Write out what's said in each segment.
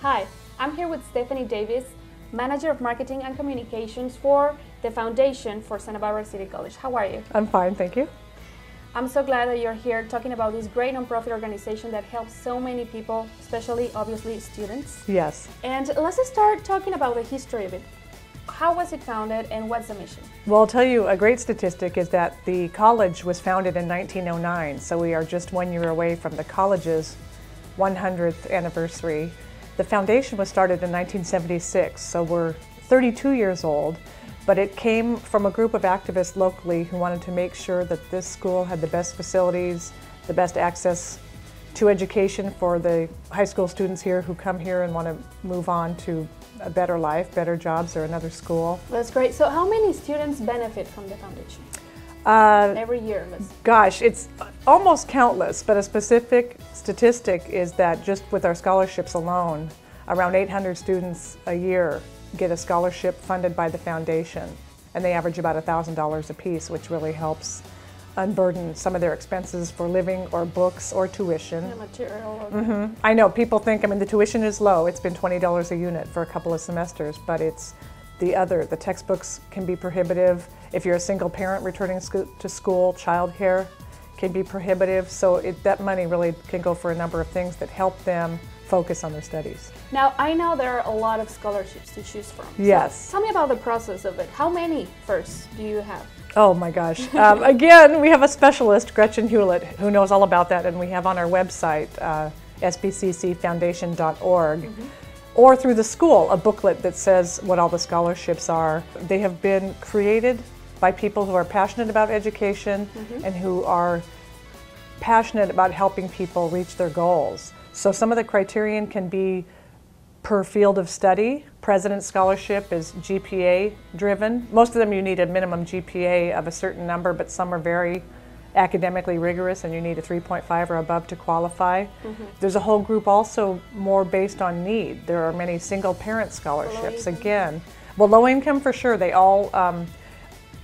Hi, I'm here with Stephanie Davis, Manager of Marketing and Communications for the Foundation for Santa Barbara City College. How are you? I'm fine, thank you. I'm so glad that you're here talking about this great nonprofit organization that helps so many people, especially, obviously, students. Yes. And let's start talking about the history of it. How was it founded and what's the mission? Well, I'll tell you a great statistic is that the college was founded in 1909, so we are just 1 year away from the college's 100th anniversary. The foundation was started in 1976, so we're 32 years old, but it came from a group of activists locally who wanted to make sure that this school had the best facilities, the best access to education for the high school students here who come here and want to move on to a better life, better jobs, or another school. That's great. So how many students benefit from the foundation? Every year? Gosh, it's almost countless, but a specific statistic is that just with our scholarships alone, around 800 students a year get a scholarship funded by the foundation, and they average about $1,000 a piece, which really helps unburden some of their expenses for living or books or tuition. The material. I know people think, the tuition is low. It's been $20 a unit for a couple of semesters, but it's the textbooks can be prohibitive. If you're a single parent returning to school, childcare can be prohibitive. So that money really can go for a number of things that help them focus on their studies. Now, I know there are a lot of scholarships to choose from. Yes. So tell me about the process of it. How many first do you have? Oh my gosh. Again, we have a specialist, Gretchen Hewlett, who knows all about that, and we have on our website, SBCCfoundation.org, or through the school, a booklet that says what all the scholarships are. They have been created by people who are passionate about education and who are passionate about helping people reach their goals. So some of the criterion can be per field of study. President's Scholarship is GPA driven. Most of them you need a minimum GPA of a certain number, but some are very academically rigorous and you need a 3.5 or above to qualify. There's a whole group also more based on need. There are many single parent scholarships. Again, well, low income for sure. They all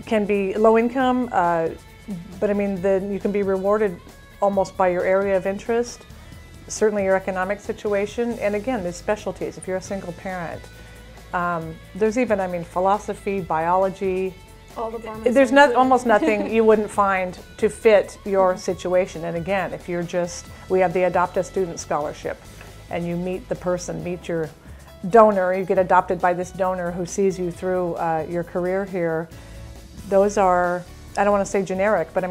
can be low income, but you can be rewarded almost by your area of interest. Certainly your economic situation, and again, there's specialties. If you're a single parent, there's even, philosophy, biology. All the there's almost nothing you wouldn't find to fit your situation. And again, if you're we have the Adopt a Student Scholarship, and you meet your donor, you get adopted by this donor who sees you through your career here. Those are, I don't want to say generic, but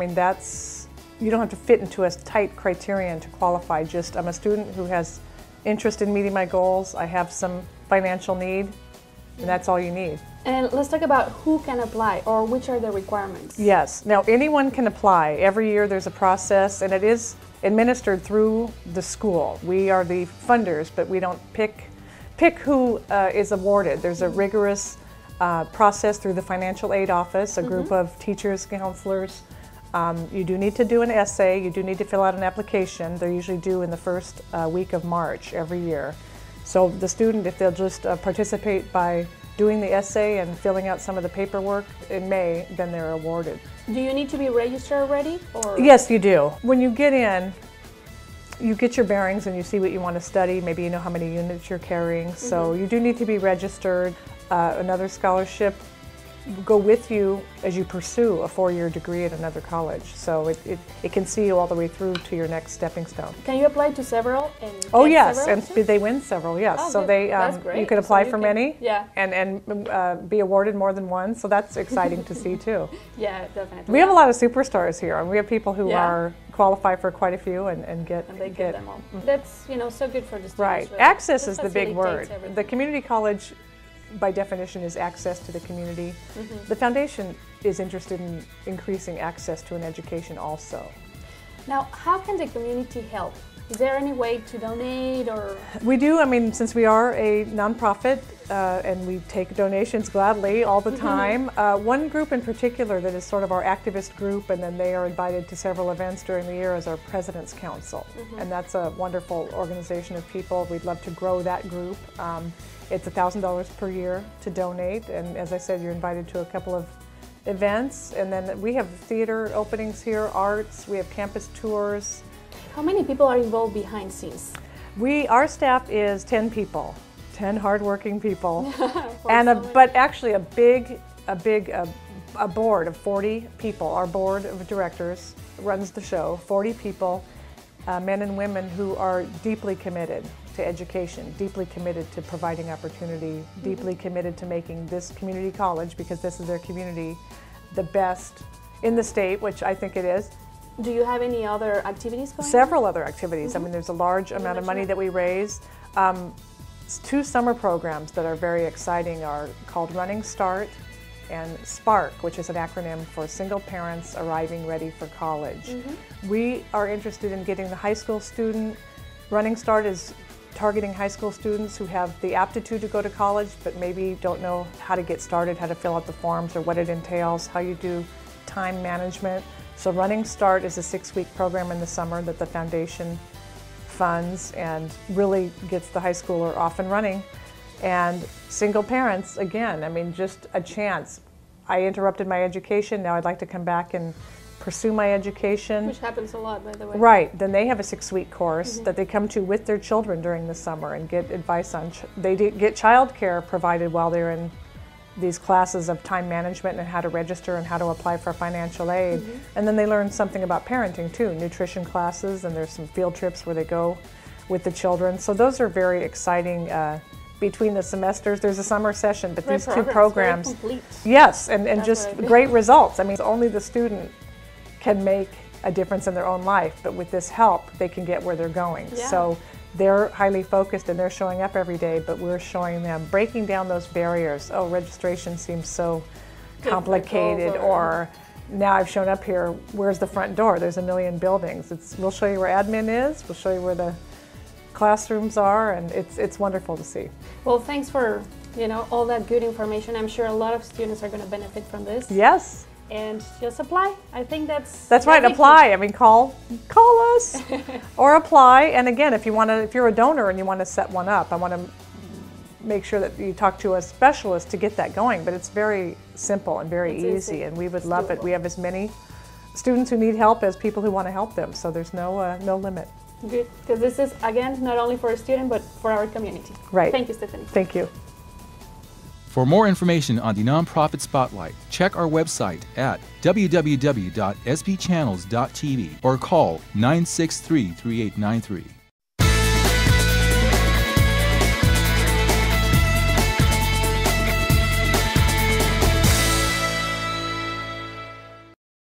you don't have to fit into a tight criterion to qualify. Just, I'm a student who has interest in meeting my goals, I have some financial need, and that's all you need. And let's talk about who can apply, or which are the requirements. Yes, now anyone can apply. Every year there's a process, and it is administered through the school. We are the funders, but we don't pick who is awarded. There's a rigorous process through the financial aid office, a group of teachers, counselors. You do need to do an essay, you do need to fill out an application. They're usually due in the first week of March every year. So the student, if they'll just participate by doing the essay and filling out some of the paperwork in May, then they're awarded. Do you need to be registered already? Or? Yes, you do. When you get in, you get your bearings and you see what you want to study. Maybe you know how many units you're carrying. So you do need to be registered. Another scholarship go with you as you pursue a 4-year degree at another college. So it can see you all the way through to your next stepping stone. Can you apply to several? Oh yes, and they win several, yes. Oh, so that's great. You can apply for many yeah. and be awarded more than one, so that's exciting to see too. Yeah, definitely. We have a lot of superstars here, and we have people who qualify for quite a few and get them all. That's so good for the students. Right. Really. Access is the big word. The community college, by definition, is access to the community. The foundation is interested in increasing access to an education also. Now, how can the community help? Is there any way to donate or? We do. Since we are a nonprofit and we take donations gladly all the time, one group in particular that is sort of our activist group, and then they are invited to several events during the year, is our President's Council. And that's a wonderful organization of people. We'd love to grow that group. It's $1,000 per year to donate, and as I said, you're invited to a couple of events, and then we have theater openings here, arts, we have campus tours. How many people are involved behind scenes? Our staff is 10 people, 10 hardworking people, And but actually a board of 40 people. Our board of directors runs the show, 40 people, men and women who are deeply committed to education, deeply committed to providing opportunity, deeply committed to making this community college, because this is their community, the best in the state, which I think it is. do you have any other activities going on? Several other activities. I mean, there's a large amount of money that we raise. 2 summer programs that are very exciting are called Running Start and SPARK, which is an acronym for Single Parents Arriving Ready for College. We are interested in getting the high school student. Running Start is targeting high school students who have the aptitude to go to college but maybe don't know how to get started, how to fill out the forms or what it entails, how you do time management. So Running Start is a 6-week program in the summer that the foundation funds and really gets the high schooler off and running. And single parents, again, I mean, just a chance. I interrupted my education, now I'd like to come back and pursue my education. Which happens a lot, by the way. Right, then they have a 6-week course that they come to with their children during the summer and get advice on, they get childcare provided while they're in these classes of time management and how to register and how to apply for financial aid. And then they learn something about parenting too, nutrition classes, and there's some field trips where they go with the children. So those are very exciting. Between the semesters, there's a summer session, but Great these 2 programs, very complete. yes, and That's just what I great results. I mean, only the student can make a difference in their own life, but with this help, they can get where they're going. Yeah. So they're highly focused and they're showing up every day, but we're showing them, breaking down those barriers. Oh, registration seems so complicated, or now I've shown up here, where's the front door? There's a million buildings. We'll show you where admin is, we'll show you where the classrooms are, and it's wonderful to see. Well, thanks for all that good information. I'm sure a lot of students are going to benefit from this. Yes. And just apply. I think that's right. Apply. I mean, call us or apply. And again, if you're a donor and you want to set one up, I want to make sure that you talk to a specialist to get that going. But it's very simple and very easy, and we would love it. We have as many students who need help as people who want to help them. So there's no limit. Good, because this is, again, not only for a student, but for our community. Right. Thank you, Stephanie. Thank you. For more information on the Nonprofit Spotlight, check our website at www.sbchannels.tv or call 963-3893.